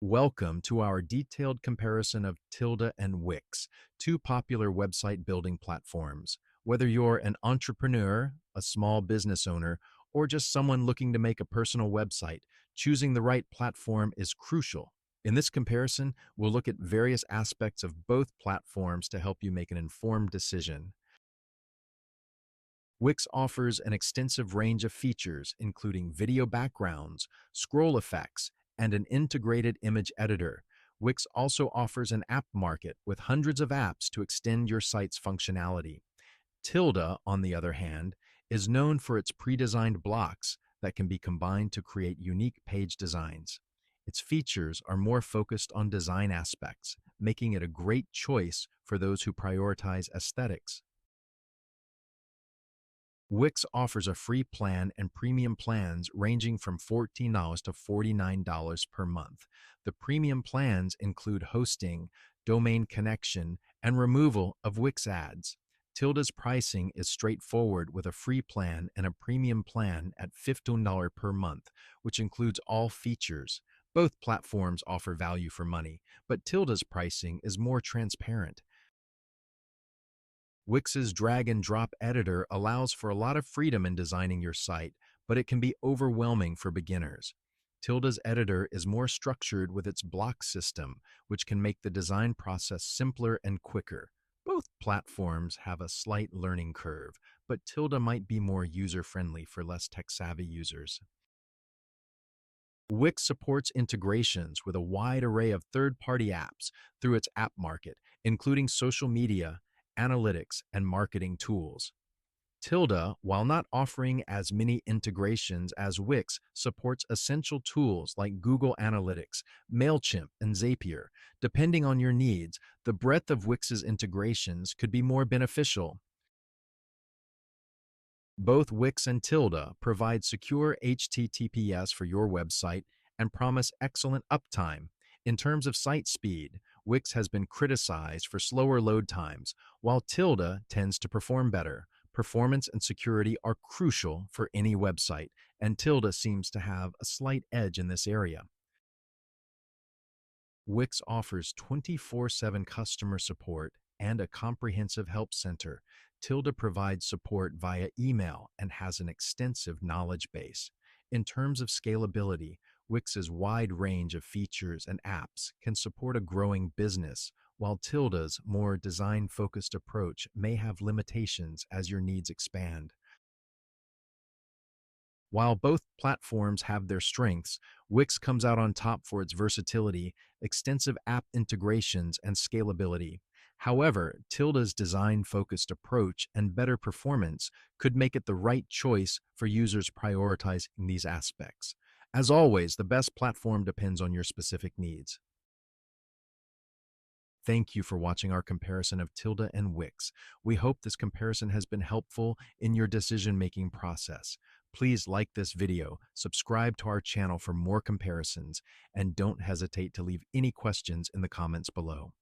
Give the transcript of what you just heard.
Welcome to our detailed comparison of Tilda and Wix, two popular website building platforms. Whether you're an entrepreneur, a small business owner, or just someone looking to make a personal website, choosing the right platform is crucial. In this comparison, we'll look at various aspects of both platforms to help you make an informed decision. Wix offers an extensive range of features, including video backgrounds, scroll effects, and an integrated image editor. Wix also offers an app market with hundreds of apps to extend your site's functionality. Tilda, on the other hand, is known for its pre-designed blocks that can be combined to create unique page designs. Its features are more focused on design aspects, making it a great choice for those who prioritize aesthetics. Wix offers a free plan and premium plans ranging from $14 to $49 per month. The premium plans include hosting, domain connection, and removal of Wix ads. Tilda's pricing is straightforward with a free plan and a premium plan at $15 per month, which includes all features. Both platforms offer value for money, but Tilda's pricing is more transparent. Wix's drag and drop editor allows for a lot of freedom in designing your site, but it can be overwhelming for beginners. Tilda's editor is more structured with its block system, which can make the design process simpler and quicker. Both platforms have a slight learning curve, but Tilda might be more user-friendly for less tech-savvy users. Wix supports integrations with a wide array of third-party apps through its app market, including social media, analytics, and marketing tools. Tilda, while not offering as many integrations as Wix, supports essential tools like Google Analytics, MailChimp, and Zapier. Depending on your needs, the breadth of Wix's integrations could be more beneficial. Both Wix and Tilda provide secure HTTPS for your website and promise excellent uptime. In terms of site speed, Wix has been criticized for slower load times, while Tilda tends to perform better. Performance and security are crucial for any website, and Tilda seems to have a slight edge in this area. Wix offers 24/7 customer support and a comprehensive help center. Tilda provides support via email and has an extensive knowledge base. In terms of scalability, Wix's wide range of features and apps can support a growing business, while Tilda's more design-focused approach may have limitations as your needs expand. While both platforms have their strengths, Wix comes out on top for its versatility, extensive app integrations, and scalability. However, Tilda's design-focused approach and better performance could make it the right choice for users prioritizing these aspects. As always, the best platform depends on your specific needs. Thank you for watching our comparison of Tilda and Wix. We hope this comparison has been helpful in your decision-making process. Please like this video, subscribe to our channel for more comparisons, and don't hesitate to leave any questions in the comments below.